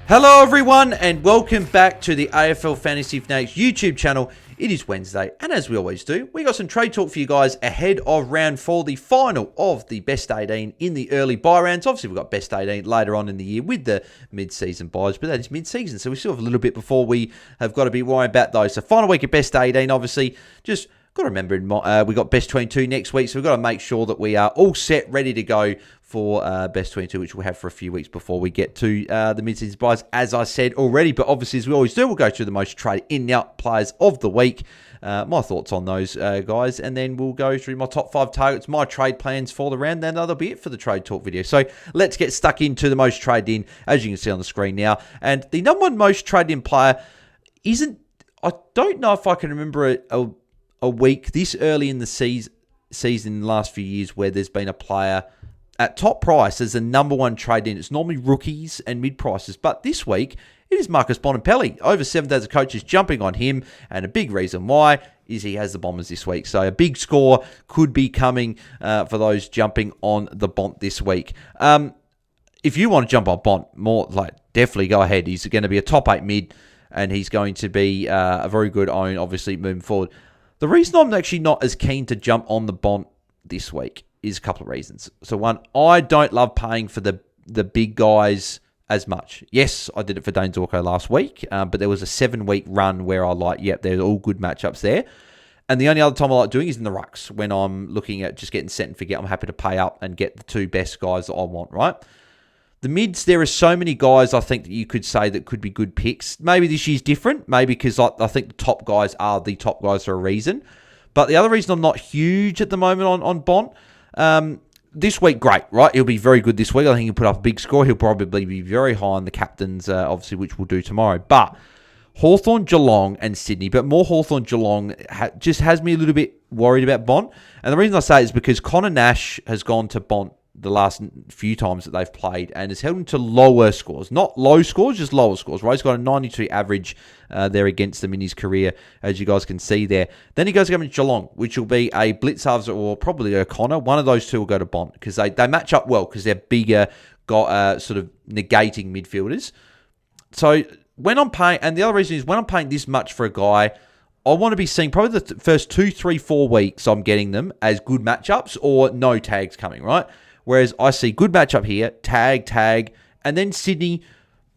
Hello everyone and welcome back to the AFL Fantasy Fanatics YouTube channel. It is Wednesday and as we always do, we got some trade talk for you guys ahead of round 4, the final of the best 18 in the early buy rounds. Obviously we've got best 18 later on in the year with the mid-season buys, but that is mid-season, so we still have a little bit before we have got to be worrying about those. So final week of best 18, obviously, just got to remember we got best 22 next week, so we've got to make sure that we are all set, ready to go for best 22, which we'll have for a few weeks before we get to the mid-season buys, as I said already. But obviously, as we always do, we'll go through the most traded in and out players of the week, my thoughts on those guys, and then we'll go through my top 5 targets, my trade plans for the round, then that'll be it for the trade talk video. So let's get stuck into the most traded in, as you can see on the screen now. And the number one most traded in player isn't, I don't know if I can remember a week this early in the season in the last few years where there's been a player at top price as the number one trade in. It's normally rookies and mid prices, but this week it is Bontempelli. Over 7,000 coaches jumping on him, and a big reason why is he has the Bombers this week. So a big score could be coming for those jumping on the Bont this week. If you want to jump on Bont, definitely go ahead. He's going to be a top 8 mid, and he's going to be a very good own, obviously, moving forward. The reason I'm actually not as keen to jump on the Bont this week is a couple of reasons. So one, I don't love paying for the big guys as much. Yes, I did it for Dane Zorko last week, but there was a 7-week run where I they're all good matchups there. And the only other time I like doing is in the rucks, when I'm looking at just getting set and forget. I'm happy to pay up and get the 2 best guys that I want, right? The mids, there are so many guys I think that you could say that could be good picks. Maybe this year's different, maybe because I think the top guys are the top guys for a reason. But the other reason I'm not huge at the moment on Bont, this week, great, right? He'll be very good this week. I think he'll put up a big score. He'll probably be very high on the captains, obviously, which we'll do tomorrow. But Hawthorn, Geelong, and Sydney, but more Hawthorn, Geelong just has me a little bit worried about Bont. And the reason I say it is because Connor Nash has gone to Bont the last few times that they've played and has held him to lower scores. Not low scores, just lower scores, right? He's got a 92 average there against them in his career, as you guys can see there. Then he goes against Geelong, which will be a Blitzarves or probably O'Connor. One of those two will go to Bont because they match up well because they're bigger, got sort of negating midfielders. So when I'm paying, and the other reason is when I'm paying this much for a guy, I want to be seeing probably the first 2, 3, 4 weeks I'm getting them as good matchups or no tags coming, right? Whereas I see good matchup here, tag, and then Sydney,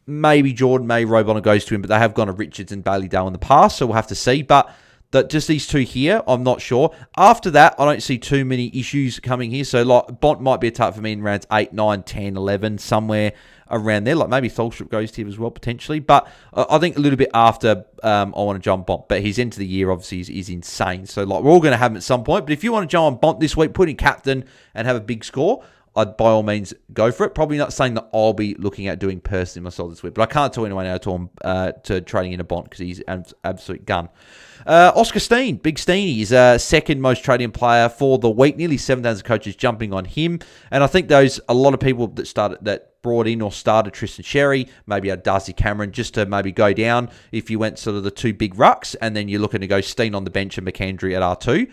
maybe Jordan, maybe Robon goes to him, but they have gone to Richards and Bailey Dale in the past, so we'll have to see. But just these 2 here, I'm not sure. After that, I don't see too many issues coming here. So like Bont might be a target for me in rounds 8, 9, 10, 11, somewhere around there. Like maybe Tholstrup goes to him as well, potentially. But I think a little bit after I want to jump Bont. But his end to the year, obviously, is insane. So like we're all going to have him at some point. But if you want to jump on Bont this week, put in captain and have a big score, I'd by all means go for it. Probably not saying that I'll be looking at doing personally myself this week, but I can't tell anyone now to trading in a Bont because he's an absolute gun. Oscar Steene, Big Steene, is second most trading player for the week. Nearly 7,000 coaches jumping on him, and I think those a lot of people that brought in or started Tristan Sherry, maybe a Darcy Cameron, just to maybe go down if you went sort of the 2 big rucks, and then you're looking to go Steene on the bench and Mckercher at R2.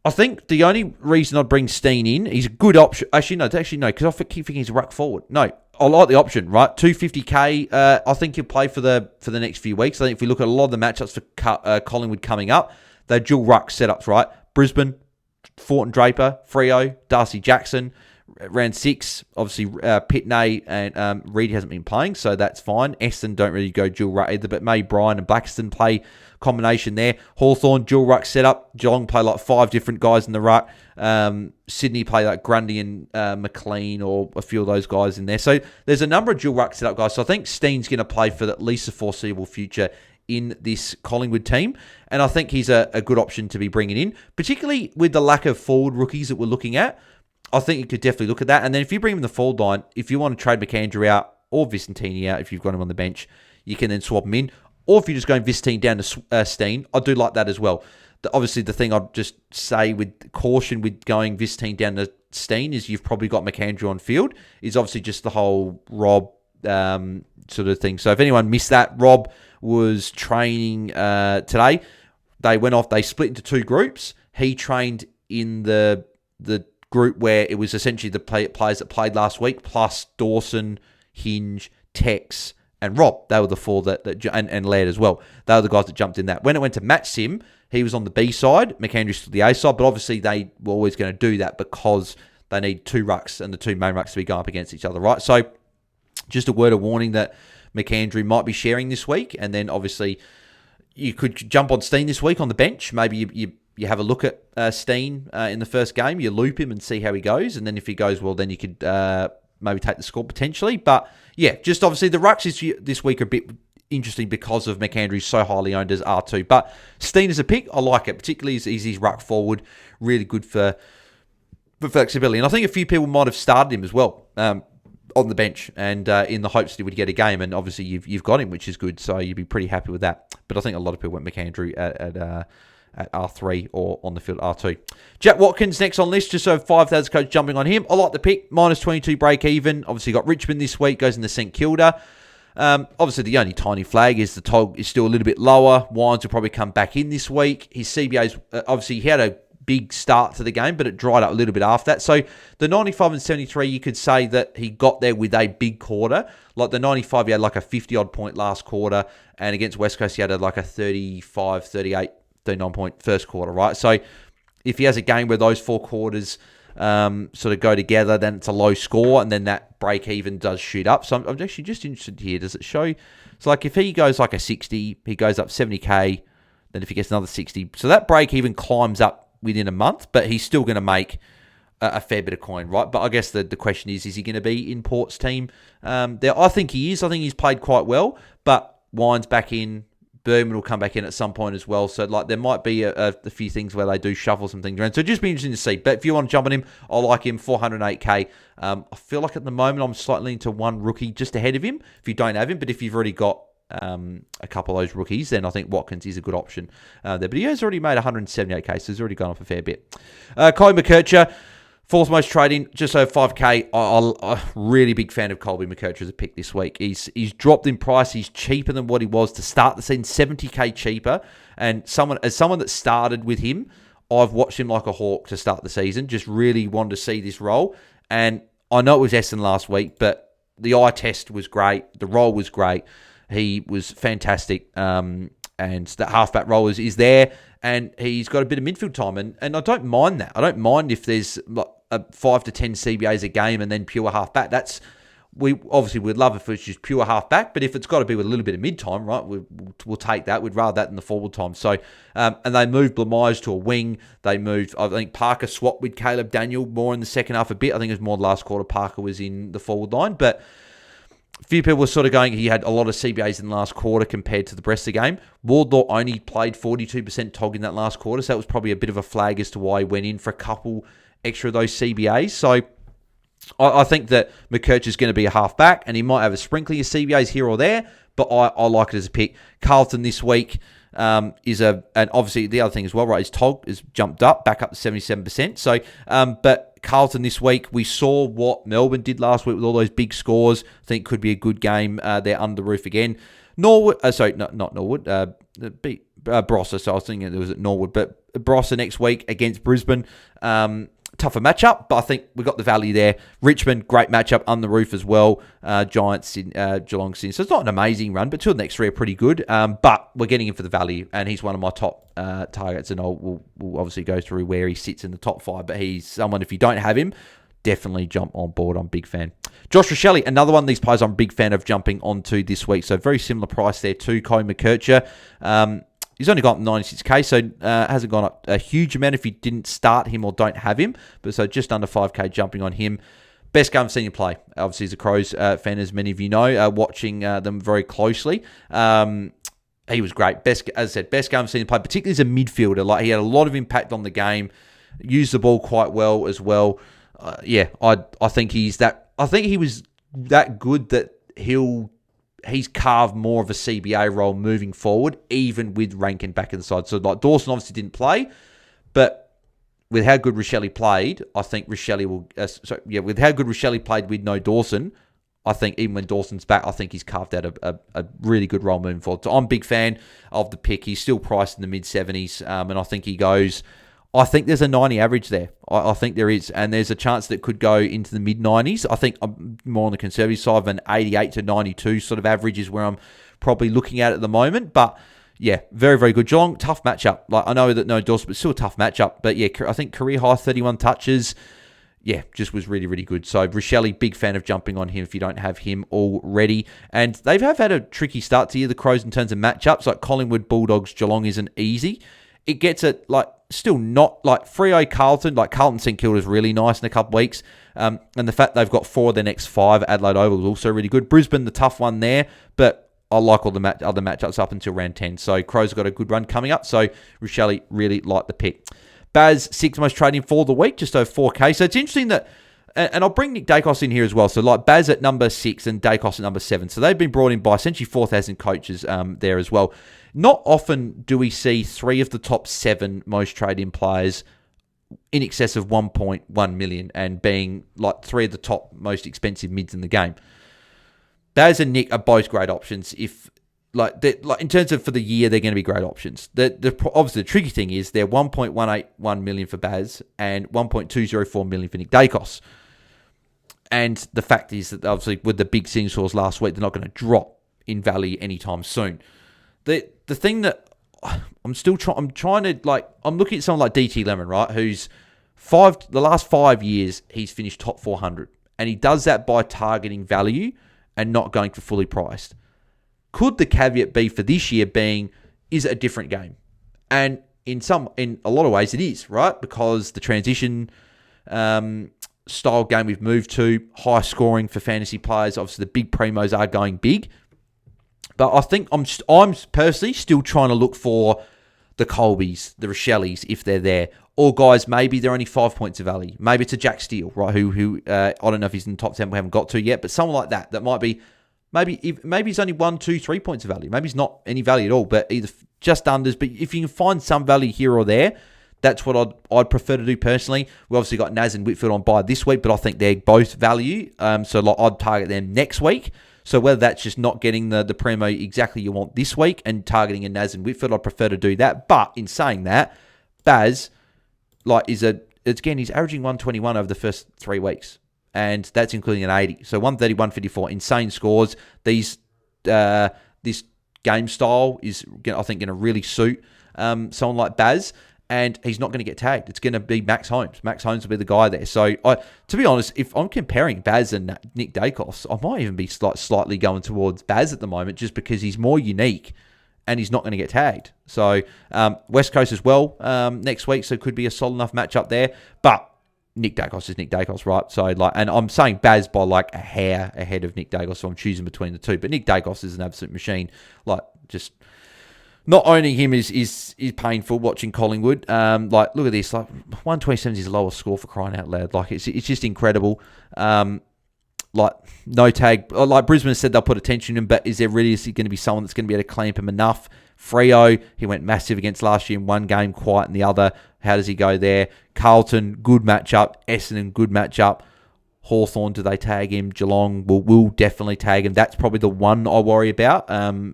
I think the only reason I'd bring Steene in, he's a good option. Actually, no, because I keep thinking he's a ruck forward. No, I like the option, right? 250k. I think he'll play for the next few weeks. I think if we look at a lot of the matchups for Collingwood coming up, they're dual ruck setups, right? Brisbane, Fortin Draper, Freo, Darcy Jackson. Round 6, obviously Pitney and Reid hasn't been playing, so that's fine. Eston don't really go dual ruck either, but May, Bryan and Blackiston play combination there. Hawthorn, dual ruck setup. Geelong play like 5 different guys in the ruck. Sydney play like Grundy and McLean or a few of those guys in there. So there's a number of dual ruck setup guys. So I think Steene's going to play for at least the foreseeable future in this Collingwood team. And I think he's a good option to be bringing in, particularly with the lack of forward rookies that we're looking at. I think you could definitely look at that. And then if you bring him in the forward line, if you want to trade Mckercher out or Vicentini out, if you've got him on the bench, you can then swap him in. Or if you're just going Vicentini down to Steene, I do like that as well. Obviously, the thing I'd just say with caution with going Vicentini down to Steene is you've probably got Mckercher on field, is obviously just the whole Rob sort of thing. So if anyone missed that, Rob was training today. They went off, they split into 2 groups. He trained in the group where it was essentially the players that played last week, plus Dawson, Hinge, Tex, and Rob. They were the four and Laird as well. They were the guys that jumped in that. When it went to match sim, he was on the B side, Mckercher stood the A side, but obviously they were always going to do that because they need two rucks and the two main rucks to be going up against each other, right? So just a word of warning that Mckercher might be sharing this week, and then obviously you could jump on Steene this week on the bench. Maybe you have a look at Steene in the first game, you loop him and see how he goes, and then if he goes well, then you could maybe take the score potentially. But yeah, just obviously the rucks this week are a bit interesting because of Mckercher is so highly owned as R2. But Steene is a pick. I like it, particularly as he's ruck forward. Really good for flexibility. And I think a few people might have started him as well on the bench and in the hopes that he would get a game. And obviously you've got him, which is good. So you'd be pretty happy with that. But I think a lot of people went Mckercher at R3 or on the field R2. Jack Watkins next on list, just over 5,000 coach jumping on him. I like the pick, minus 22 break even. Obviously got Richmond this week, goes into St Kilda. Obviously the only tiny flag is the TOG is still a little bit lower. Wines will probably come back in this week. His CBA's, obviously he had a big start to the game, but it dried up a little bit after that. So the 95 and 73, you could say that he got there with a big quarter. Like the 95, he had like a 50-odd point last quarter, and against West Coast, he had like a 35, 38, 39-point first quarter, right? So if he has a game where those four quarters sort of go together, then it's a low score, and then that break even does shoot up. So I'm actually just interested here. Does it show? So like if he goes like a 60, he goes up 70k, then if he gets another 60, so that break even climbs up within a month, but he's still going to make a fair bit of coin, right? But I guess the question is he going to be in Port's team? There, I think he is. I think he's played quite well, but Wine's back in. Berman will come back in at some point as well. So like there might be a few things where they do shuffle some things around. So just be interesting to see. But if you want to jump on him, I like him, 408k. I feel like at the moment I'm slightly into one rookie just ahead of him if you don't have him. But if you've already got a couple of those rookies, then I think Watkins is a good option there. But he has already made 178k, so he's already gone off a fair bit. Mckercher, fourth most trading, just over 5k. I'm a really big fan of Colby Mckercher as a pick this week. He's dropped in price. He's cheaper than what he was to start the season, 70k cheaper. And as someone that started with him, I've watched him like a hawk to start the season. Just really wanted to see this role. And I know it was Essendon last week, but the eye test was great. The role was great. He was fantastic. And the halfback role is there. And he's got a bit of midfield time. And I don't mind that. I don't mind if there's 5 to 10 CBAs a game and then pure halfback. We'd love if it's just pure halfback, but if it's got to be with a little bit of mid time, right, we'll take that. We'd rather that than the forward time. So, and they moved Blamage to a wing. They moved, I think Parker swapped with Caleb Daniel more in the second half a bit. I think it was more the last quarter. Parker was in the forward line, but a few people were sort of going, he had a lot of CBAs in the last quarter compared to the rest of the game. Wardlaw only played 42% TOG in that last quarter, so that was probably a bit of a flag as to why he went in for a couple extra of those CBAs. So I think that Mckercher is going to be a halfback, and he might have a sprinkling of CBAs here or there, but I like it as a pick. Carlton this week and obviously the other thing as well, right, is TOG has jumped up, back up to 77%. So, but Carlton this week, we saw what Melbourne did last week with all those big scores. I think could be a good game. They're under the roof again. Norwood, not Norwood, Barossa, so I was thinking it was at Norwood, but Barossa next week against Brisbane. Tougher matchup, but I think we got the value there. Richmond, great matchup on the roof as well. Giants in Geelong City. So it's not an amazing run, but two of the next three are pretty good. But we're getting him for the value, and he's one of my top targets, and we'll obviously go through where he sits in the top 5, but he's someone, if you don't have him, definitely jump on board. I'm a big fan. Josh Rachele, another one of these players I'm a big fan of jumping onto this week. So very similar price there to Colby Mckercher. He's only got 96k, so hasn't gone up a huge amount if you didn't start him or don't have him. But so just under 5k jumping on him. Best game I've seen him play. Obviously, he's a Crows fan, as many of you know, watching them very closely. He was great. As I said, best game I've seen him play, particularly as a midfielder. Like, he had a lot of impact on the game, used the ball quite well as well. I think he's that. I think he was that good that he's carved more of a CBA role moving forward, even with Rankin back in the side. So like Dawson obviously didn't play, but with how good Rachele played, I think Rachele will. With how good Rachele played with no Dawson, I think even when Dawson's back, I think he's carved out a really good role moving forward. So I'm a big fan of the pick. He's still priced in the mid-70s, and I think he goes. I think there's a 90 average there. I think there is. And there's a chance that it could go into the mid-90s. I think I'm more on the conservative side of an 88 to 92 sort of average is where I'm probably looking at the moment. But, yeah, very, very good. Geelong, tough matchup. Like, I know that no Dawson, but still a tough matchup. But, yeah, I think career high 31 touches. Yeah, just was really, really good. So, Rachele, big fan of jumping on him if you don't have him already. And they have had a tricky start to year, the Crows, in terms of matchups. Like, Collingwood, Bulldogs, Geelong isn't easy. It gets it, like, still not, like, Freo, Carlton. Like, Carlton St Kilda's really nice in a couple of weeks. And the fact they've got 4 of their next 5 at Adelaide Oval is also really good. Brisbane, the tough one there. But I like all the other matchups up until round 10. So, Crows have got a good run coming up. So, Rachele really like the pick. Baz, 6th most trading for the week, just over 4K. So, it's interesting that, and I'll bring Nick Dacos in here as well. So, like, Baz at number 6 and Dacos at number 7. So, they've been brought in by essentially 4,000 coaches there as well. Not often do we see 3 of the top 7 most trade-in players in excess of 1.1 million and being like 3 of the top most expensive mids in the game. Baz and Nick are both great options. If in terms of for the year, they're going to be great options. Obviously, the tricky thing is they're 1.181 million for Baz and 1.204 million for Nick Dacos. And the fact is that obviously with the big sing scores last week, they're not going to drop in value anytime soon. The thing that I'm looking at someone like DT Lemon, right? Who's the last 5 years, he's finished top 400. And he does that by targeting value and not going for fully priced. Could the caveat be for this year being, is it a different game? And in a lot of ways it is, right? Because the transition style game we've moved to, high scoring for fantasy players, obviously the big primos are going big. But I think I'm personally still trying to look for the Colbys, the Rachelles, if they're there. Or guys, maybe they're only 5 points of value. Maybe it's a Jack Steele, right? Who I don't know if he's in the top 10, we haven't got to yet. But someone like that might be, maybe he's only 1, 2, 3 points of value. Maybe he's not any value at all, but either just unders. But if you can find some value here or there, that's what I'd prefer to do personally. We obviously got Naz and Whitfield on bye this week, but I think they're both value. So I'd target them next week. So whether that's just not getting the primo exactly you want this week and targeting a Naz and Whitfield, I'd prefer to do that. But in saying that, Baz, he's averaging 121 over the first 3 weeks. And that's including an 80. So 130, 154, insane scores. This game style is, I think, going to really suit someone like Baz. And he's not going to get tagged. It's going to be Max Holmes. Max Holmes will be the guy there. So, to be honest, if I'm comparing Baz and Nick Dacos, I might even be slightly going towards Baz at the moment just because he's more unique and he's not going to get tagged. So, West Coast as well next week, so it could be a solid enough matchup there. But Nick Dacos is Nick Dacos, right? So, and I'm saying Baz by a hair ahead of Nick Dacos, so I'm choosing between the two. But Nick Dacos is an absolute machine. Just not owning him is painful watching Collingwood. Look at this. 127 is his lowest score, for crying out loud. It's just incredible. No tag. Like Brisbane said, they'll put attention in him, but is there really going to be someone that's going to be able to clamp him enough? Freo, he went massive against last year in one game, quiet in the other. How does he go there? Carlton, good matchup. Essendon, good matchup. Hawthorn, do they tag him? Geelong will definitely tag him. That's probably the one I worry about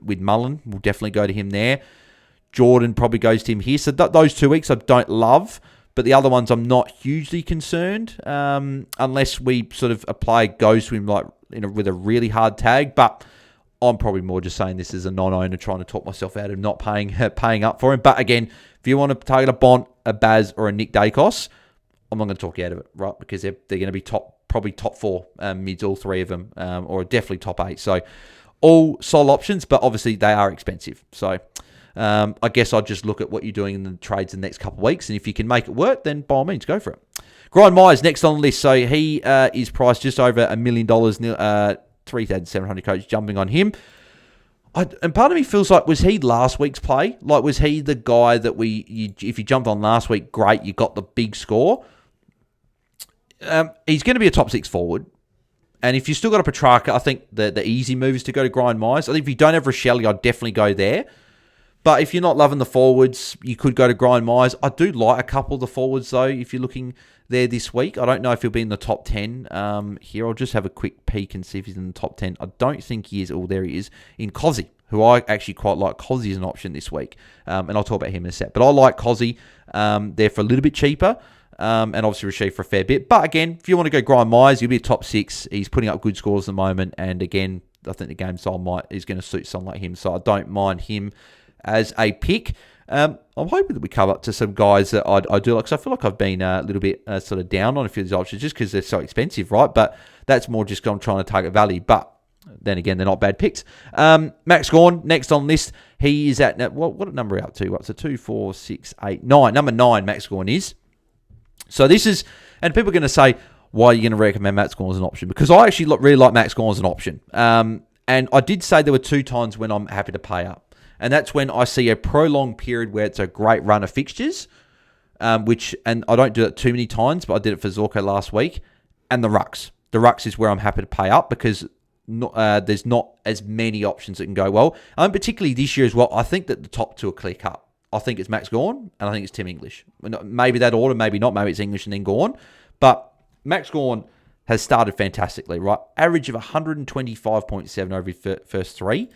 with Mullen. We'll definitely go to him there. Jordan probably goes to him here. So those 2 weeks I don't love, but the other ones I'm not hugely concerned unless we sort of apply goes to him with a really hard tag. But I'm probably more just saying this as a non-owner trying to talk myself out of not paying up for him. But again, if you want to target a Bont, a Baz, or a Nick Dacos, I'm not going to talk you out of it, right? Because they're going to be probably top 4 mids, all 3 of them, or definitely top 8. So all solid options, but obviously they are expensive. So I guess I'd just look at what you're doing in the trades in the next couple of weeks, and if you can make it work, then by all means, go for it. Grind Myers, next on the list. So he is priced just over $1 million, 3,700 coach jumping on him. And part of me feels like, was he last week's play? Was he the guy that if you jumped on last week, great, you got the big score. He's going to be a top 6 forward. And if you still got a Petrarca, I think the easy move is to go to Grind Myers. I think if you don't have Rachele, I'd definitely go there. But if you're not loving the forwards, you could go to Grind Myers. I do like a couple of the forwards, though, if you're looking there this week. I don't know if he'll be in the top 10 here. I'll just have a quick peek and see if he's in the top 10. I don't think he is. Oh, there he is. In Cozzy, who I actually quite like. Cozzy as an option this week, and I'll talk about him in a sec. But I like Cozzy there for a little bit cheaper, and obviously Rachele for a fair bit. But again, if you want to go grind Myers, you'll be a top 6. He's putting up good scores at the moment, and again, I think the game style is going to suit someone like him, so I don't mind him as a pick. I'm hoping that we come up to some guys that I do like, because I feel like I've been a little bit sort of down on a few of these options just because they're so expensive, right? But that's more just I'm trying to target value. But then again, they're not bad picks. Max Gawn, next on list. He is at, what number are we up to? What's it? 2, 4, 6, 8, 9. Number 9, Max Gawn is. So this is, and people are going to say, why are you going to recommend Max Gawn as an option? Because I actually really like Max Gawn as an option. And I did say there were 2 times when I'm happy to pay up. And that's when I see a prolonged period where it's a great run of fixtures, and I don't do it too many times, but I did it for Zorko last week, and the rucks. The rucks is where I'm happy to pay up because there's not as many options that can go well. And particularly this year as well, I think that the top 2 are clear cut. I think it's Max Gawn, and I think it's Tim English. Maybe that order, maybe not. Maybe it's English and then Gawn. But Max Gawn has started fantastically, right? Average of 125.7 over his first 3.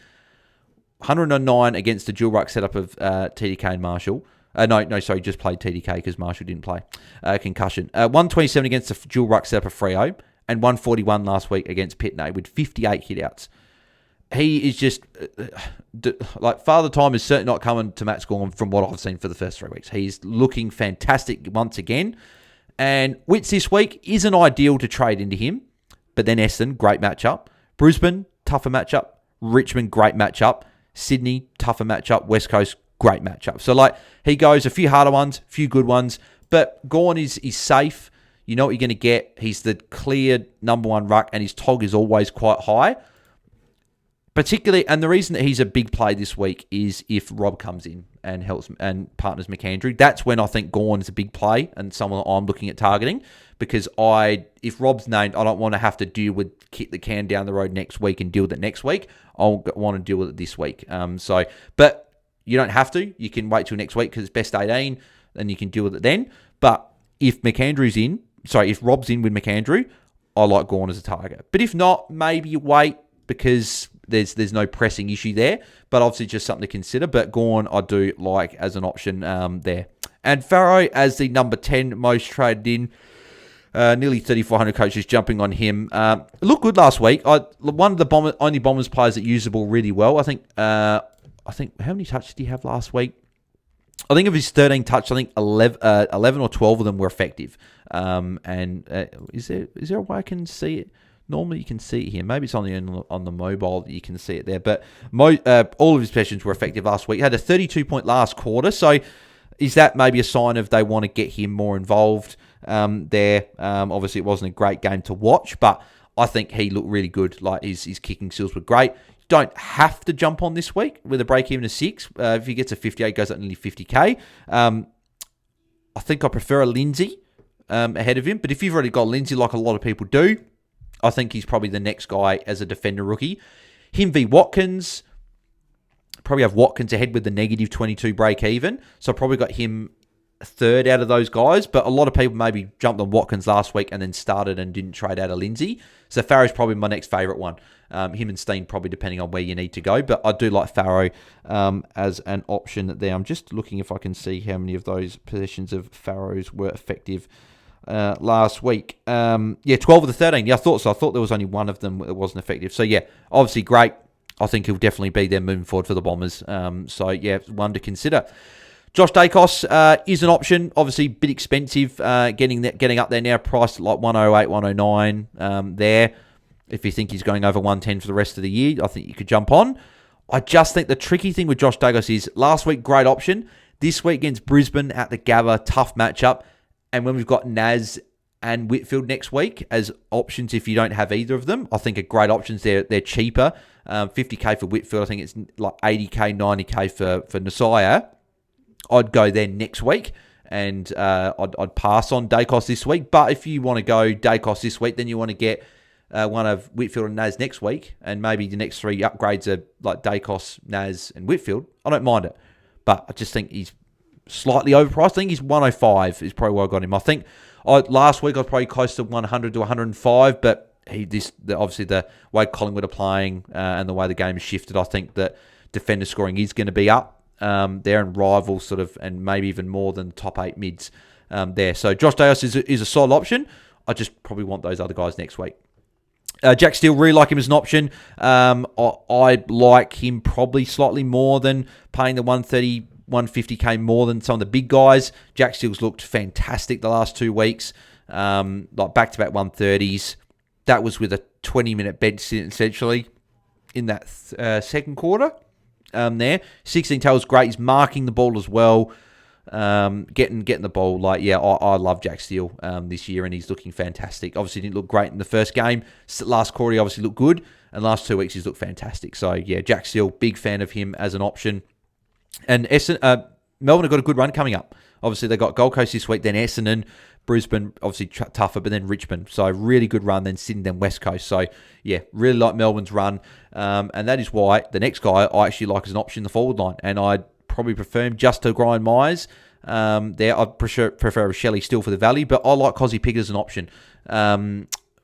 109 against the dual ruck setup of TDK and Marshall. Sorry, just played TDK because Marshall didn't play. Concussion. 127 against the dual ruck setup of Freo, and 141 last week against Pitney with 58 hitouts. He is just, Father Time is certainly not coming to Max Gawn from what I've seen for the first 3 weeks. He's looking fantastic once again. And Wits this week isn't ideal to trade into him, but then Essendon, great matchup. Brisbane, tougher matchup. Richmond, great matchup. Sydney, tougher matchup. West Coast, great matchup. So, he goes a few harder ones, a few good ones, but Gawn is safe. You know what you're going to get. He's the clear number 1 ruck, and his TOG is always quite high. Particularly, and the reason that he's a big play this week is if Rob comes in and helps and partners Mckercher. That's when I think Gawn is a big play and someone I'm looking at targeting, because if Rob's named, I don't want to have to deal with kick the can down the road next week and deal with it next week. I'll want to deal with it this week. But you don't have to. You can wait till next week because it's best 18, and you can deal with it then. But if if Rob's in with Mckercher, I like Gawn as a target. But if not, maybe you wait because there's no pressing issue there, but obviously just something to consider. But Gawn I do like as an option there. And Farrow as the number 10 most traded in. Nearly 3,400 coaches jumping on him. Looked good last week. One of the only Bombers players that used the ball really well. I think how many touches did he have last week? I think of his 13 touches, I think 11 or 12 of them were effective. Is there a way I can see it? Normally you can see it here. Maybe it's on the mobile that you can see it there. But all of his possessions were effective last week. He had a 32-point last quarter. So is that maybe a sign of they want to get him more involved there? Obviously, it wasn't a great game to watch, but I think he looked really good. His kicking skills were great. Don't have to jump on this week with a break-even of 6. If he gets a 58, goes up nearly 50k. I think I prefer a Lindsay ahead of him. But if you've already got Lindsay, like a lot of people do, I think he's probably the next guy as a defender rookie. Him v Watkins. Probably have Watkins ahead with the negative 22 break even. So I probably got him third out of those guys. But a lot of people maybe jumped on Watkins last week and then started and didn't trade out of Lindsay. So Farrow's probably my next favourite one. Him and Steene probably depending on where you need to go. But I do like Farrow as an option there. I'm just looking if I can see how many of those possessions of Farrow's were effective last week. 12 of the 13. Yeah, I thought so. I thought there was only one of them that wasn't effective. So yeah, obviously great. I think he'll definitely be there moving forward for the Bombers. One to consider. Josh Dacos is an option. Obviously, a bit expensive. Getting up there now, priced at like 108, 109 there. If you think he's going over 110 for the rest of the year, I think you could jump on. I just think the tricky thing with Josh Dacos is last week, great option. This week against Brisbane at the Gabba, tough matchup. And when we've got Naz and Whitfield next week as options if you don't have either of them, I think are great options. They're cheaper. 50k for Whitfield. I think it's like 80k, 90k for Nasiah. I'd go there next week. And I'd pass on Dacos this week. But if you want to go Dacos this week, then you want to get one of Whitfield and Naz next week. And maybe the next 3 upgrades are like Dacos, Naz, and Whitfield. I don't mind it. But I just think he's slightly overpriced. I think he's 105 is probably where I got him. I think last week I was probably close to 100 to 105, but obviously the way Collingwood are playing and the way the game has shifted, I think that defender scoring is going to be up there and rival sort of, and maybe even more than top 8 mids there. So Josh Daos is a solid option. I just probably want those other guys next week. Jack Steele, really like him as an option. I like him probably slightly more than paying the 130, 150k more than some of the big guys. Jack Steele's looked fantastic the last 2 weeks, like back-to-back 130s. That was with a 20-minute bench sit essentially in that second quarter there. 16 tails, great. He's marking the ball as well. Getting the ball. Like, yeah, I love Jack Steele this year, and he's looking fantastic. Obviously didn't look great in the first game. Last quarter he obviously looked good, and last 2 weeks he's looked fantastic. So yeah, Jack Steele, big fan of him as an option. And Melbourne have got a good run coming up. Obviously they got Gold Coast this week, then Essendon, Brisbane, obviously tougher, but then Richmond. So really good run, then Sydney, then West Coast. So yeah, really like Melbourne's run, and that is why the next guy I actually like as an option in the forward line, and I'd probably prefer him just to grind Myers. There, I prefer Rachele still for the value, but I like Cozzy Pickett as an option.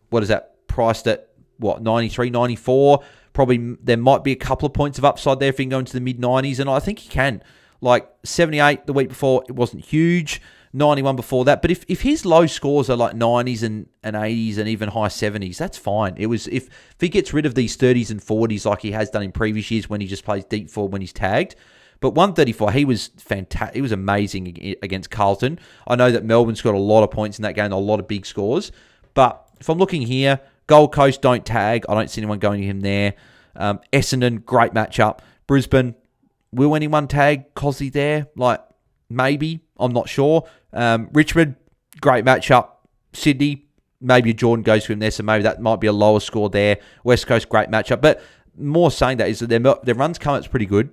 What is that? Priced at, 93, 94? Probably there might be a couple of points of upside there if he can go into the mid-90s, and I think he can. Like 78 the week before, it wasn't huge. 91 before that. But if his low scores are like 90s and 80s and even high 70s, that's fine. It was if he gets rid of these 30s and 40s like he has done in previous years when he just plays deep forward when he's tagged. But 134, he was fantastic. He was amazing against Carlton. I know that Melbourne's got a lot of points in that game, a lot of big scores. But if I'm looking here, Gold Coast don't tag. I don't see anyone going to him there. Essendon, great matchup. Brisbane, will anyone tag Cozzy there? Like, maybe. I'm not sure. Richmond, great matchup. Sydney, maybe a Jordan goes to him there, so maybe that might be a lower score there. West Coast, great matchup. But more saying that is that their runs come out's pretty good.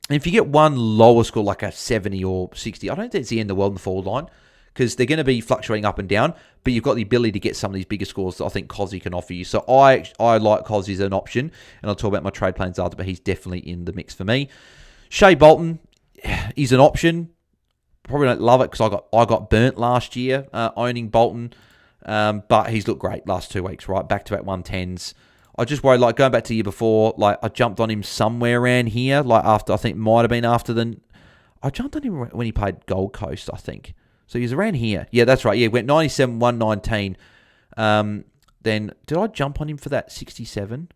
And if you get one lower score, like a 70 or 60, I don't think it's the end of the world in the forward line, because they're going to be fluctuating up and down, but you've got the ability to get some of these bigger scores that I think Cozzy can offer you. So I like Cozzy as an option, and I'll talk about my trade plans after, but he's definitely in the mix for me. Shea Bolton, he's an option. Probably don't love it because I got burnt last year owning Bolton, but he's looked great last 2 weeks, right? Back-to-back 110s. I just worried, like, going back to the year before, like, I jumped on him somewhere around here, like, after, I think it might have been after I jumped on him when he played Gold Coast, I think. So he was around here. Yeah, that's right. Yeah, went 97, 119. Then, did I jump on him for that 67?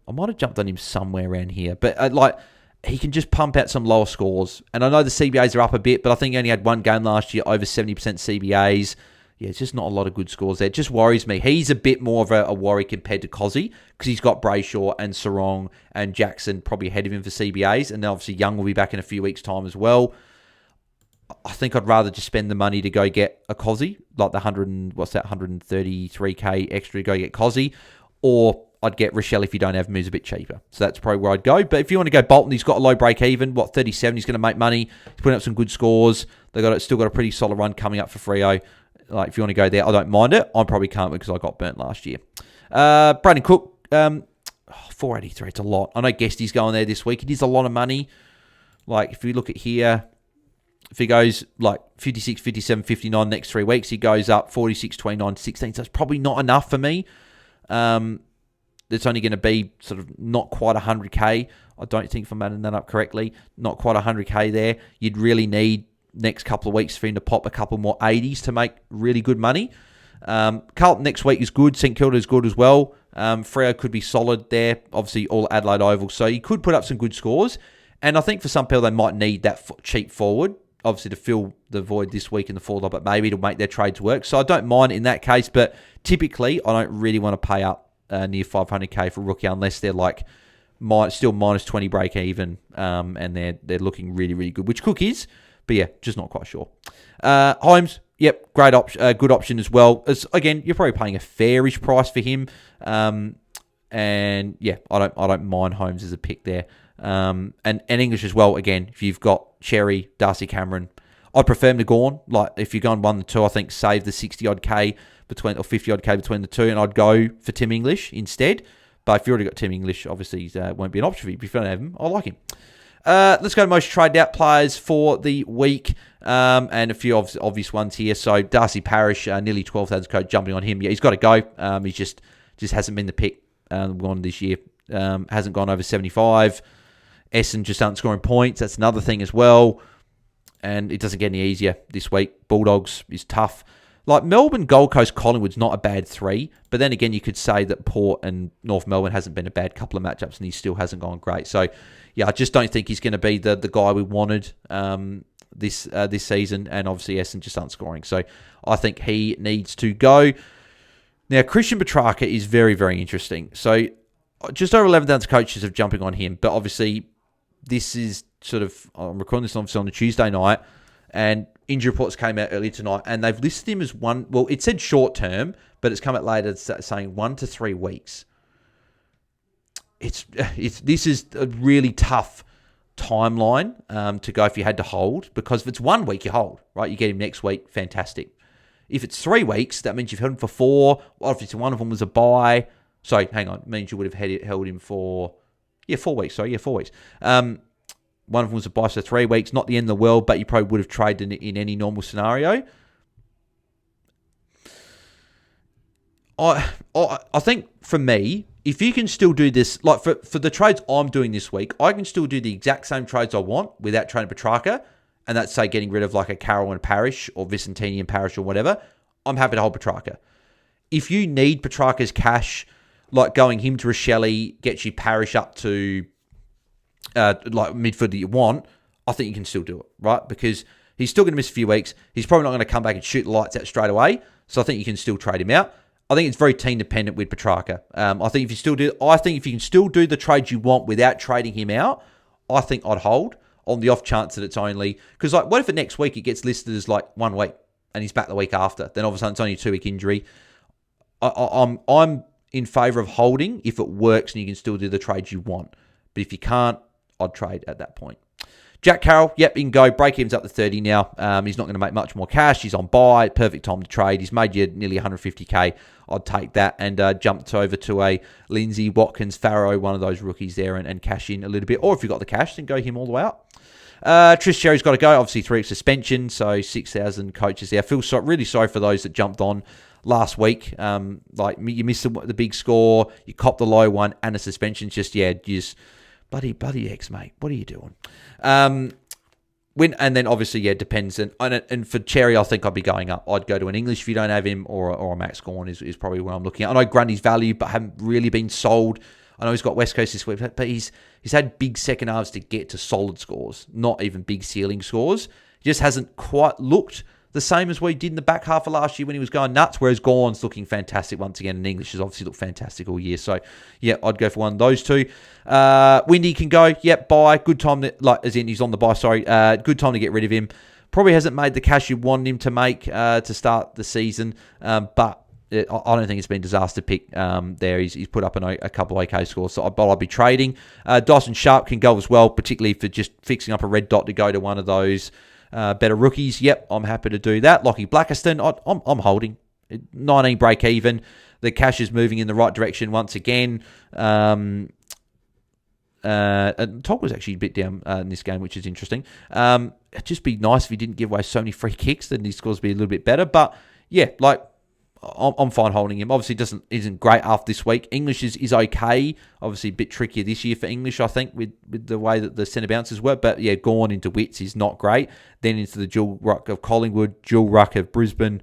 I might have jumped on him somewhere around here. But, like, he can just pump out some lower scores. And I know the CBAs are up a bit, but I think he only had one game last year, over 70% CBAs. Yeah, it's just not a lot of good scores there. It just worries me. He's a bit more of a worry compared to Cozzy, because he's got Brayshaw and Sarong and Jackson probably ahead of him for CBAs, and then obviously Young will be back in a few weeks' time as well. I think I'd rather just spend the money to go get a Cozzy, like the 133k extra to go get Cozzy, or I'd get Rachele if you don't have him, who's a bit cheaper. So that's probably where I'd go. But if you want to go Bolton, he's got a low break even. 37, he's going to make money. He's putting up some good scores. They've still got a pretty solid run coming up for Freo. Like, if you want to go there, I don't mind it. I probably can't because I got burnt last year. Brandon Cook, 483. It's a lot. I know Guesty's going there this week. It is a lot of money. Like, if you look at here, if he goes like 56, 57, 59 next 3 weeks, he goes up 46, 29, 16. So it's probably not enough for me. It's only going to be sort of not quite 100k. I don't think, if I'm adding that up correctly, not quite 100k there. You'd really need next couple of weeks for him to pop a couple more 80s to make really good money. Carlton next week is good. St Kilda is good as well. Freo could be solid there. Obviously, all Adelaide Oval. So he could put up some good scores. And I think for some people, they might need that cheap forward, obviously, to fill the void this week in the forward line, but maybe it'll make their trades work. So I don't mind in that case, but typically, I don't really want to pay up near 500k for a rookie unless they're like still minus 20 break even, and they're looking really, really good, which Cook is. But yeah, just not quite sure. Holmes, yep, great option, good option as well. Again, you're probably paying a fairish price for him, and yeah, I don't mind Holmes as a pick there. And English as well. Again, if you've got Cherry, Darcy Cameron, I'd prefer him to Gawn. Like, if you're going 1 and 2, I think save the 60 odd k between, or 50 odd k between the two, and I'd go for Tim English instead. But if you already got Tim English, obviously he won't be an option for you. But if you don't have him, I like him. Let's go to most traded out players for the week, and a few obvious ones here. So Darcy Parish, nearly 12,000 code, jumping on him. Yeah, he's got to go. He's just hasn't been the pick gone this year. Hasn't gone over 75. Essendon just aren't scoring points. That's another thing as well. And it doesn't get any easier this week. Bulldogs is tough. Like Melbourne, Gold Coast, Collingwood's not a bad 3. But then again, you could say that Port and North Melbourne hasn't been a bad couple of matchups and he still hasn't gone great. So, yeah, I just don't think he's going to be the guy we wanted this season. And obviously, Essendon just aren't scoring. So, I think he needs to go. Now, Christian Petrarca is very, very interesting. So, just over 11,000 coaches are jumping on him. But obviously, this is sort of, I'm recording this obviously on a Tuesday night. And injury reports came out earlier tonight, and they've listed him as one. Well, it said short term, but it's come out later saying 1 to 3 weeks. This is a really tough timeline to go if you had to hold, because if it's 1 week, you hold, right? You get him next week, fantastic. If it's 3 weeks, that means you've held him for 4. Obviously, one of them was a bye. So hang on, it means you would have held him for 4 weeks. Sorry, 4 weeks. One of them was a buy, so 3 weeks. Not the end of the world, but you probably would have traded in any normal scenario. I think for me, if you can still do this, like for the trades I'm doing this week, I can still do the exact same trades I want without trading Petrarca, and that's, say, getting rid of like a Carroll and Parish or Vicentini and Parish or whatever. I'm happy to hold Petrarca. If you need Petrarca's cash, like going him to Rachele gets you Parish up to like midfield that you want, I think you can still do it, right? Because he's still going to miss a few weeks. He's probably not going to come back and shoot the lights out straight away. So I think you can still trade him out. I think it's very team dependent with Petrarca. I think if you can still do the trades you want without trading him out, I think I'd hold on the off chance that it's only, because like, what if next week it gets listed as like 1 week and he's back the week after? Then all of a sudden it's only a 2-week injury. I'm in favour of holding if it works and you can still do the trades you want. But if you can't, I'd trade at that point. Jack Carroll, yep, he can go. Break-even's up to 30 now. He's not going to make much more cash. He's on buy. Perfect time to trade. He's made you nearly 150k. I'd take that and jumped over to a Lindsay, Watkins, Farrow, one of those rookies there and cash in a little bit. Or if you've got the cash, then go him all the way up. Trish Cherry's got to go. Obviously, 3 weeks suspension, so 6,000 coaches there. I feel really sorry for those that jumped on last week. Like, you missed the big score, you copped the low one, and a suspension. Just bloody X, mate. What are you doing? And then obviously, depends. And for Cherry, I think I'd be going up. I'd go to an English if you don't have him, or a Max Gawn is probably where I'm looking at. I know Grundy's value, but haven't really been sold. I know he's got West Coast this week, but he's had big second halves to get to solid scores, not even big ceiling scores. He just hasn't quite looked the same as what he did in the back half of last year when he was going nuts, whereas Gawn's looking fantastic once again, and English has obviously looked fantastic all year. So, yeah, I'd go for one of those two. Windy can go. Yep, buy. Good time, as in he's on the buy, sorry. Good time to get rid of him. Probably hasn't made the cash you wanted him to make to start the season, but I don't think it's been a disaster pick there. He's put up a couple of OK scores, so I'll be trading. Dyson Sharp can go as well, particularly for just fixing up a red dot to go to one of those better rookies. Yep, I'm happy to do that. Lockie Blackiston, I'm holding. 19 break even. The cash is moving in the right direction once again. And Tog was actually a bit down in this game, which is interesting. It'd just be nice if he didn't give away so many free kicks, then his scores would be a little bit better. But yeah, like, I'm fine holding him. Obviously, isn't great after this week. English is okay. Obviously, a bit trickier this year for English, I think, with the way that the centre bounces work. But yeah, Gawn into Wits is not great. Then into the dual ruck of Collingwood, dual ruck of Brisbane.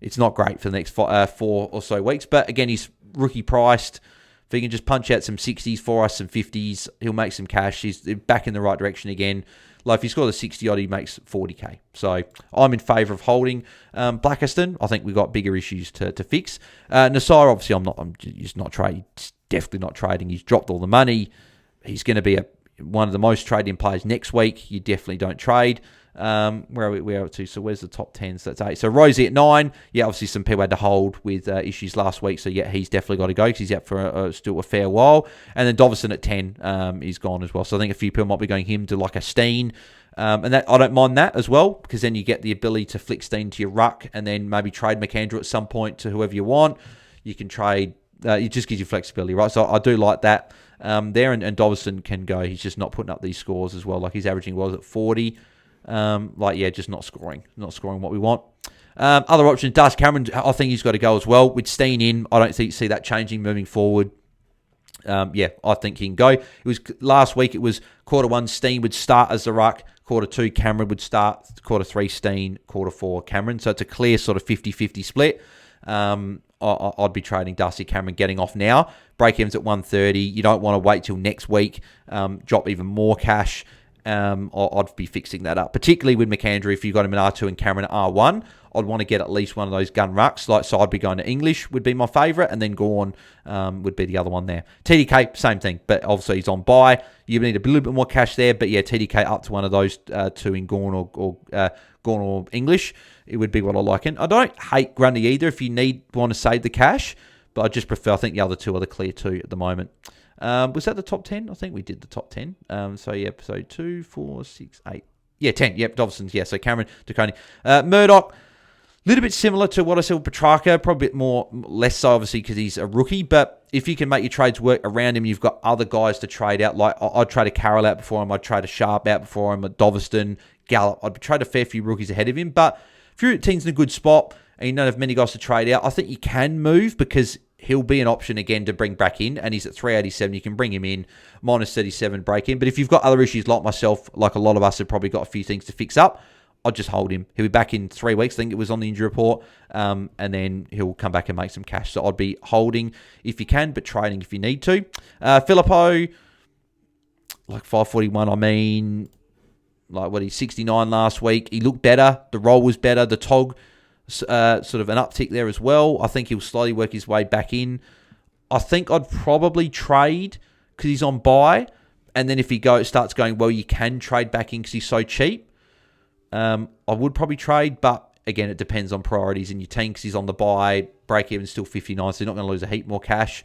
It's not great for the next 4 or so weeks. But again, he's rookie priced. If he can just punch out some 60s for us, some 50s, he'll make some cash. He's back in the right direction again. Like, if he scores a 60 odd, he makes 40k. So I'm in favour of holding Blackiston. I think we've got bigger issues to fix. Nasir, obviously, I'm just not trading. Definitely not trading. He's dropped all the money. He's going to be one of the most trading players next week. You definitely don't trade. Where are we up to? So where's the top 10? So that's 8. So Rosie at 9. Yeah, obviously some people had to hold with issues last week. So yeah, he's definitely got to go because he's out for still a fair while. And then Dovison at 10 is gone as well. So I think a few people might be going him to like a Steene. And that I don't mind that as well, because then you get the ability to flick Steene to your ruck and then maybe trade Mckercher at some point to whoever you want. You can trade. It just gives you flexibility, right? So I do like that there. And Dovison can go. He's just not putting up these scores as well. Like, he's averaging was at 40. Just not scoring what we want. Other options, Darcy Cameron, I think he's got to go as well. With Steene in, I don't see that changing moving forward. Yeah, I think he can go. It was last week. It was quarter 1, Steene would start as the ruck. Quarter 2, Cameron would start. Quarter 3, Steene. Quarter 4, Cameron. So it's a clear sort of 50-50 split. I'd be trading Darcy Cameron getting off now. Break-evens at 130. You don't want to wait till next week. Drop even more cash. I'd be fixing that up, particularly with Mckercher. If you've got him at R2 and Cameron at R1, I'd want to get at least one of those gun rucks. So I'd be going to English would be my favourite, and then Gawn would be the other one there. TDK, same thing, but obviously he's on buy. You need a little bit more cash there, but yeah, TDK up to one of those two in Gawn or Gawn or English. It would be what I like. And I don't hate Grundy either if you want to save the cash, but I just prefer, I think the other two are the clear two at the moment. Was that the top 10? I think we did the top 10. So yeah, so 2, 4, 6, 8. Yeah, 10. Yep, Dobson's. Yeah, so Cameron, DeConey. Murdoch, a little bit similar to what I said with Petrarca, probably a bit less so obviously because he's a rookie, but if you can make your trades work around him, you've got other guys to trade out. Like I'd trade a Carroll out before him, I'd trade a Sharp out before him, a Doveston, Gallup. I'd trade a fair few rookies ahead of him, but if your team's in a good spot and you don't have many guys to trade out, I think you can move because he'll be an option again to bring back in, and he's at 387. You can bring him in, minus 37 break in. But if you've got other issues like myself, like a lot of us have probably got a few things to fix up, I'll just hold him. He'll be back in 3 weeks. I think it was on the injury report. And then he'll come back and make some cash. So I'd be holding if you can, but trading if you need to. Filippo, like 541, I mean, like what, he's 69 last week. He looked better. The roll was better. The TOG, sort of an uptick there as well. I think he'll slowly work his way back in. I think I'd probably trade because he's on buy. And then if he starts going well, you can trade back in because he's so cheap. I would probably trade, but again, it depends on priorities in your team because he's on the buy. Break even still 59, so you're not going to lose a heap more cash,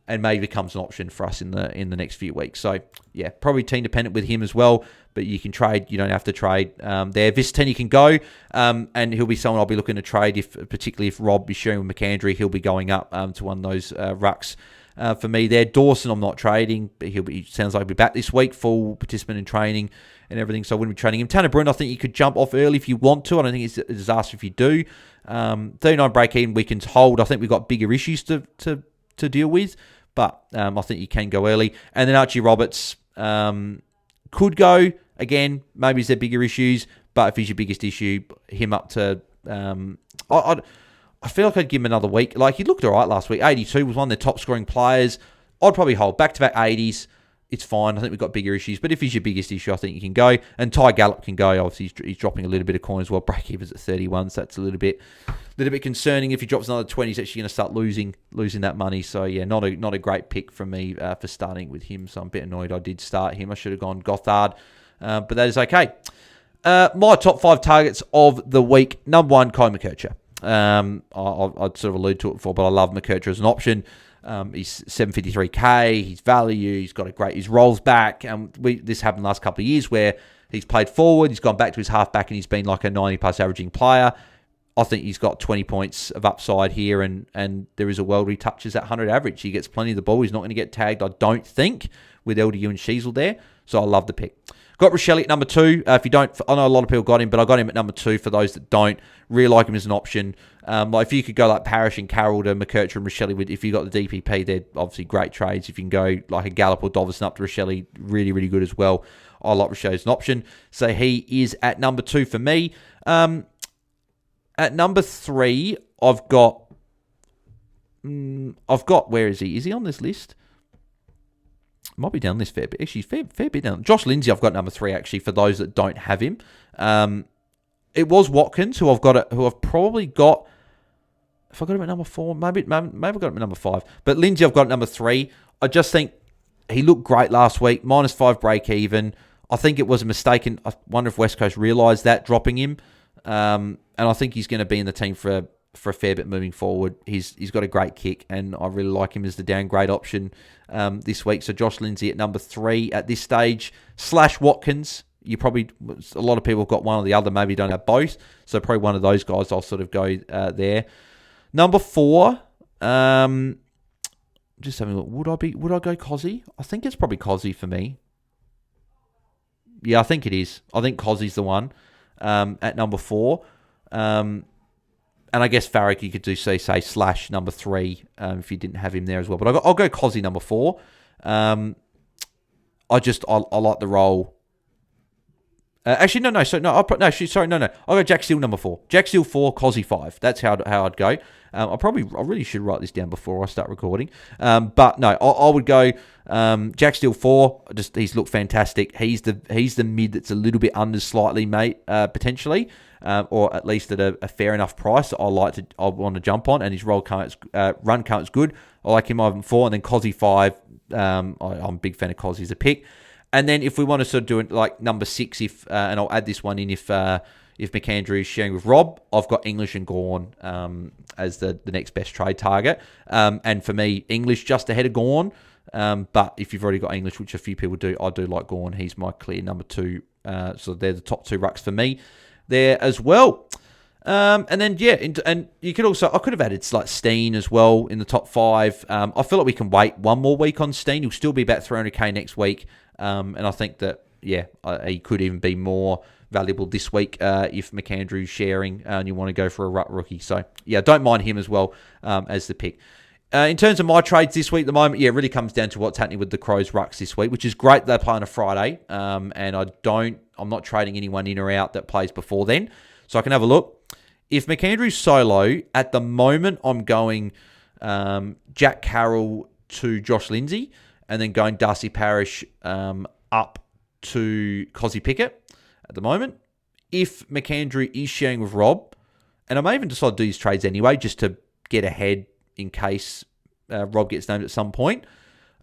and maybe becomes an option for us in the next few weeks. So yeah, probably team dependent with him as well. But you can trade. You don't have to trade there. Visteni can go, and he'll be someone I'll be looking to trade particularly if Rob is sharing with Mckercher, he'll be going up to one of those rucks. For me there. Dawson, I'm not trading, but he sounds like he'll be back this week, full participant in training and everything, so I wouldn't be trading him. Tanner Bruin, I think you could jump off early if you want to. I don't think it's a disaster if you do. 39 break-even, we can hold. I think we've got bigger issues to deal with, but I think you can go early. And then Archie Roberts could go. Again, maybe it's their bigger issues, but if he's your biggest issue, him up to... I feel like I'd give him another week. Like, he looked all right last week. 82 was one of their top-scoring players. I'd probably hold back-to-back 80s. It's fine. I think we've got bigger issues. But if he's your biggest issue, I think you can go. And Ty Gallup can go. Obviously, he's dropping a little bit of coin as well. Break-evens at 31, so that's a little bit concerning. If he drops another 20, he's actually going to start losing that money. So, yeah, not a great pick from me for starting with him. So I'm a bit annoyed I did start him. I should have gone Gothard. But that is okay. My top 5 targets of the week. Number 1, Mckercher. I'd sort of allude to it before, but I love Mckercher as an option. He's 753k, his value, he's got his rolls back. This happened the last couple of years where he's played forward, he's gone back to his halfback, and he's been like a 90-plus averaging player. I think he's got 20 points of upside here, and there is a world where he touches that 100 average. He gets plenty of the ball. He's not going to get tagged, I don't think, with LDU and Sheasel there. So I love the pick. Got Rachele at number 2. If you don't, I know a lot of people got him, but I got him at number 2 for those that don't. Really like him as an option. Like if you could go like Parrish and Carroll to Mckercher and Rachele, if you got the DPP, they're obviously great trades. If you can go like a Gallup or Doveston up to Rachele, really, really good as well. I like Rachele as an option. So he is at number 2 for me. At number 3, I've got, where is he? Is he on this list? Might be down this fair bit. Actually, fair bit down. Josh Lindsay, I've got number 3, actually, for those that don't have him. It was Watkins, who I've probably got. If I got him at number 4, maybe I've got him at number 5. But Lindsay, I've got at number 3. I just think he looked great last week. -5 break even. I think it was a mistake, and I wonder if West Coast realised that, dropping him. And I think he's going to be in the team for a fair bit moving forward. He's got a great kick, and I really like him as the downgrade option this week. So Josh Lindsay at number 3 at this stage, / Watkins. A lot of people have got one or the other, maybe don't have both. So probably one of those guys I'll sort of go there. Number 4, just having a look. Would I go Cozzy? I think it's probably Cozzy for me. Yeah, I think it is. I think Cozzy's the one at number 4. And I guess Farrick, you could do say slash number 3 if you didn't have him there as well. But I'll go Cozzy number 4. I like the role. Actually, no. I'll go Jack Steele number 4. Jack Steele 4, Cozzy 5. That's how I'd go. I really should write this down before I start recording. But no, I would go Jack Steele 4. He's looked fantastic. He's the mid that's a little bit under slightly, mate, potentially, or at least at a fair enough price. I want to jump on, and his run count's good. I like him over 4, and then Cozzy 5. I'm a big fan of Cozzy as a pick. And then if we want to sort of do it like number 6, and I'll add this one in if McAndrew is sharing with Rob, I've got English and Gawn as the next best trade target. And for me, English just ahead of Gawn. But if you've already got English, which a few people do, I do like Gawn. He's my clear number 2. So they're the top 2 rucks for me there as well. And then, and you could also, I could have added like Steene as well in the top 5. I feel like we can wait one more week on Steene. He'll still be about 300k next week. And I think that, he could even be more valuable this week if McAndrew's sharing and you want to go for a ruck rookie. So, don't mind him as well as the pick. In terms of my trades this week at the moment, it really comes down to what's happening with the Crows rucks this week, which is great. They're playing a Friday, and I'm not trading anyone in or out that plays before then. So I can have a look. If McAndrew's solo, at the moment, I'm going Jack Carroll to Josh Lindsay, and then going Darcy Parish up to Cozzy Pickett at the moment. If McAndrew is sharing with Rob, and I may even decide to do these trades anyway, just to get ahead in case Rob gets named at some point,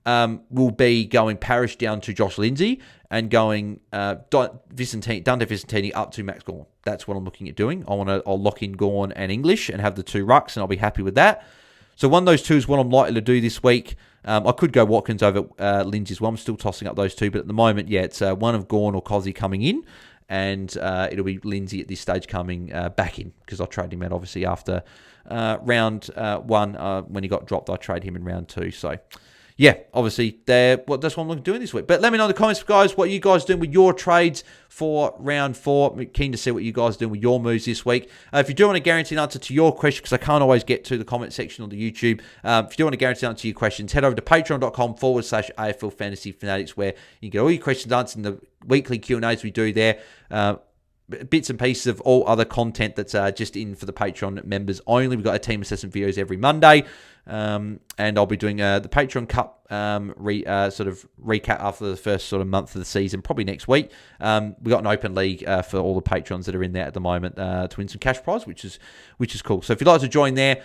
will be going Parish down to Josh Lindsay and going Dante Vicentini up to Max Gawn. That's what I'm looking at doing. I'll lock in Gawn and English and have the 2 rucks, and I'll be happy with that. So one of those 2 is what I'm likely to do this week. I could go Watkins over Lindsay as well. I'm still tossing up those 2, but at the moment, it's one of Gawn or Cozzy coming in, and it'll be Lindsay at this stage coming back in, because I traded him out obviously after round 1 when he got dropped. I traded him in round 2. So obviously that's what I'm doing this week. But let me know in the comments, guys, what you guys doing with your trades for round 4. I'm keen to see what you guys are doing with your moves this week. If you do want to guarantee an answer to your question, because I can't always get to the comment section on the YouTube, if you do want to guarantee an answer to your questions, head over to patreon.com/AFL Fantasy Fanatics, where you can get all your questions answered in the weekly Q&As we do there. Bits and pieces of all other content that's just in for the Patreon members only. We've got a team assessment videos every Monday. And I'll be doing the Patreon Cup sort of recap after the first sort of month of the season, probably next week. We've got an open league for all the patrons that are in there at the moment to win some cash prize, which is cool. So if you'd like to join there,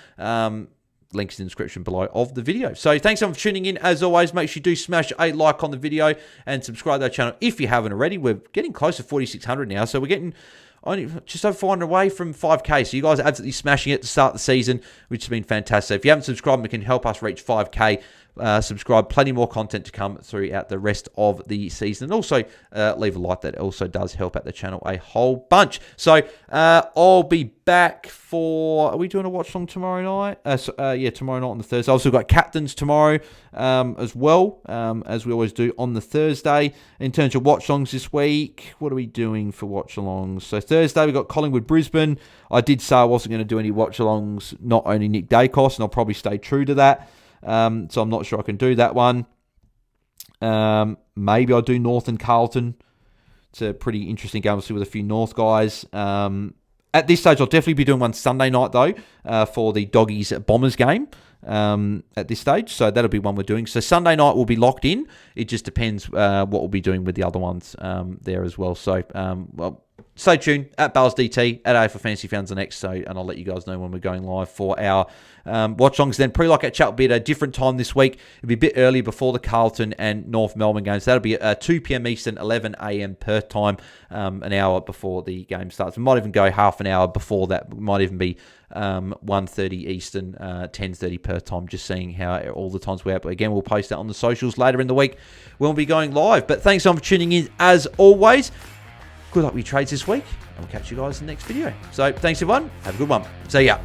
links in the description below of the video. So thanks everyone for tuning in. As always, make sure you do smash a like on the video and subscribe to our channel if you haven't already. We're getting close to 4,600 now, so we're getting only just over 400 away from 5K. So you guys are absolutely smashing it to start the season, which has been fantastic. So if you haven't subscribed, it can help us reach 5K. Subscribe. Plenty more content to come throughout the rest of the season. And also leave a like. That also does help out the channel a whole bunch. So I'll be back for... Are we doing a watch along tomorrow night? Tomorrow night on the Thursday. I've also got captains tomorrow as well, as we always do on the Thursday. In terms of watch alongs this week, what are we doing for watch alongs? So Thursday, we've got Collingwood Brisbane. I did say I wasn't going to do any watch alongs, not only Nick Dacos, and I'll probably stay true to that. So I'm not sure I can do that one. Maybe I'll do North and Carlton. It's a pretty interesting game, obviously, with a few North guys. At this stage, I'll definitely be doing one Sunday night, though, for the Doggies Bombers game at this stage. So that'll be one we're doing. So Sunday night will be locked in. It just depends what we'll be doing with the other ones there as well. So, stay tuned at BAILSDT at AFL Fantasy Fanatics next. So, and I'll let you guys know when we're going live for our watch-alongs. Then pre-lockout chat will be at a different time this week. It'll be a bit early before the Carlton and North Melbourne games. That'll be at 2 p.m. Eastern, 11 a.m. Perth time, an hour before the game starts. We might even go half an hour before that. It might even be 1:30 Eastern, 10:30 Perth time, just seeing how all the times we're out. But again, we'll post that on the socials later in the week when we'll be going live. But thanks for tuning in as always. Good luck with your trades this week, and we'll catch you guys in the next video. So thanks everyone. Have a good one. See ya.